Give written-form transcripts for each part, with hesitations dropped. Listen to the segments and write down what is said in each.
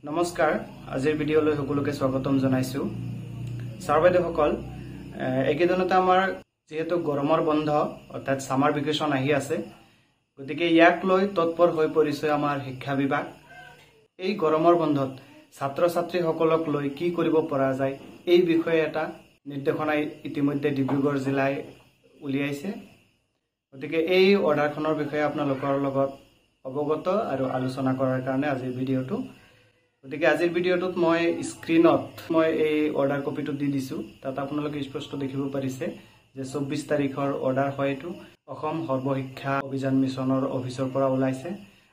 নমস্কাৰ আজিৰ ভিডিঅ'লৈ সকলোকে স্বাগতম জনাইছো ছাৰ বাইদেউসকল একেদিনতে আমাৰ যেহেতু গৰমৰ বন্ধ অৰ্থাৎ সামাৰ ভেকেশন আহি আছে গতিকে ইয়াক লৈ তৎপৰ হৈ পৰিছে আমাৰ শিক্ষা বিভাগ এই গৰমৰ বন্ধত ছাত্ৰ ছাত্ৰী সকলক লৈ কি কৰিব পৰা যায় এই বিষয়ে এটা নিৰ্দেশনা ইতিমধ্যে ডিব্ৰুগড় জিলাই উলিয়াইছে গতিকে এই অৰ্ডাৰখনৰ বিষয়ে আপোনালোকৰ লগত অৱগত আৰু আলোচনা কৰাৰ কাৰণে আজিৰ ভিডিঅ'টো গতিকে আজিৰ ভিডিঅ'টোত মই স্ক্ৰীনত মই এই অৰ্ডাৰ কপিটো দি দিছো তাত আপোনালোকে স্পষ্ট দেখিব পাৰিছে যে 24 তাৰিখৰ অৰ্ডাৰ হয় এটো অসম সৰ্বশিক্ষা অভিযান মিছনৰ অফিচৰ পৰা ওলাইছে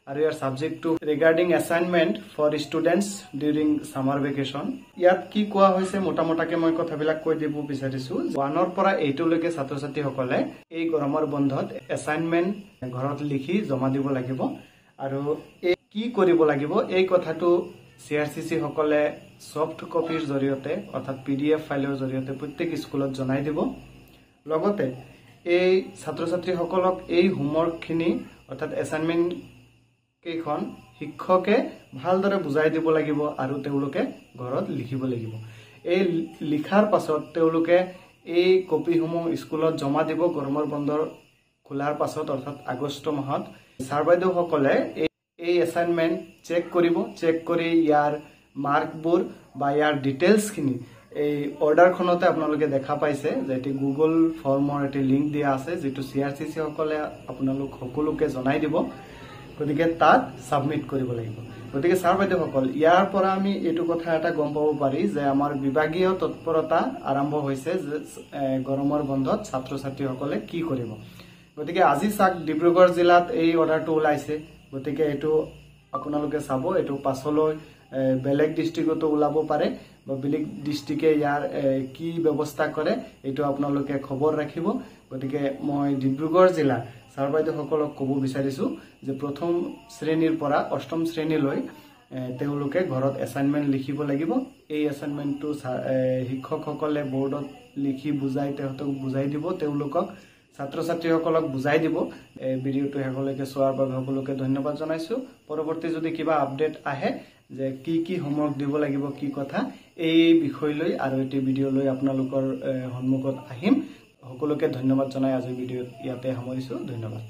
আৰু ইয়াৰ সাবজেক্টটো regarding assignment for students during summer vacation ইয়াত কি কোৱা হৈছে মোটামোটাকে মই কথাবিলাক কৈ দিব বিচাৰিছো 1 পৰা 8 লৈকে ছাত্ৰ ছাত্ৰীসকলে এই গৰমৰ বন্ধত এছাইনমেন্ট ঘৰত লিখি জমা দিব লাগিব আৰু কি কৰিব লাগিব এই কথাটো CRCC সকলে সফট কপিৰ জৰিয়তে অৰ্থাৎ PDF ফাইলৰ জৰিয়তে প্ৰত্যেক স্কুলত জনাই দিব লগতে এই ছাত্ৰ ছাত্ৰী সকলক এই হোমৱৰ্কখিনি অৰ্থাৎ এছাইনমেন্ট কেইখন শিক্ষকে ভালদৰে বুজাই দিব লাগিব আৰু তেওঁলোকে ঘৰত লিখিব লাগিব এই লিখাৰ পাছত তেওঁলোকে এই কপিসমূহ স্কুলত জমা দিব গৰমৰ বন্ধৰ খোলাৰ পাছত অৰ্থাৎ আগষ্ট মাহত ছাৰ বাইদেউ সকলে এই এছাইনমেন্ট চেক কৰিব চেক কৰি ইয়াৰ মাৰ্কবোৰ বা ইয়াৰ ডিটেইলছখিনি এই অৰ্ডাৰখনতে আপোনালোকে দেখা পাইছে যে এটি গুগল ফৰ্মৰ এটি লিংক দিয়া আছে যেটো CRCC সকলে আপোনালোক সকলোকে জনাই দিব গতিকে তাত সাবমিট কৰিব লাগিব গতিকে ছাৰ বাইদেউ সকল ইয়াৰ পৰা আমি এটো কথা এটা গম পাব পাৰি যে আমাৰ বিভাগীয় তৎপৰতা আৰম্ভ হৈছে যে গৰমৰ বন্ধত ছাত্ৰ ছাত্ৰী সকলে কি কৰিব গতিকে আজি সাক ডিব্ৰুগড় জিলাত এই অৰ্ডাৰটো ওলাইছে গতিকে এটো আপোনালোকে চাব এটো পাছলৈ বেলেগ ডিস্ট্ৰিক্টতো ওলাব পাৰে বা বেলেগ ডিস্ট্ৰিক্টে ইয়াৰ কি ব্যৱস্থা কৰে এটো আপোনালোকে খবৰ ৰাখিব গতিকে মই ডিব্ৰুগড় জিলা ছাৰ বাইদেউ সকলক ক'ব বিচাৰিছো যে প্ৰথম শ্ৰেণীৰ পৰা অষ্টম শ্ৰেণীলৈ তেওঁলোকে ঘৰত এছাইনমেন্ট লিখিব লাগিব এই এছাইনমেন্টটো শিক্ষকসকলে বোৰ্ডত লিখি বুজাই তেহঁতক বুজাই দিব তেওঁলোকক ছাত্ৰ ছাত্ৰীসকলক বুজাই দিব এই ভিডিঅ'টো হেকলৈকে চোৱাৰ বাবে সকলোকে ধন্যবাদ জনাইছো পৰৱৰ্তী যদি কিবা আপডেট আহে যে কি হোমৱৰ্ক দিব লাগিব কি কথা এই বিষয় লৈ আৰু এটি ভিডিঅ' লৈ আপোনালোকৰ সন্মুখত আহিম সকলোকে ধন্যবাদ জনাই আজি ভিডিঅ' ইয়াতে সামৰিছো ধন্যবাদ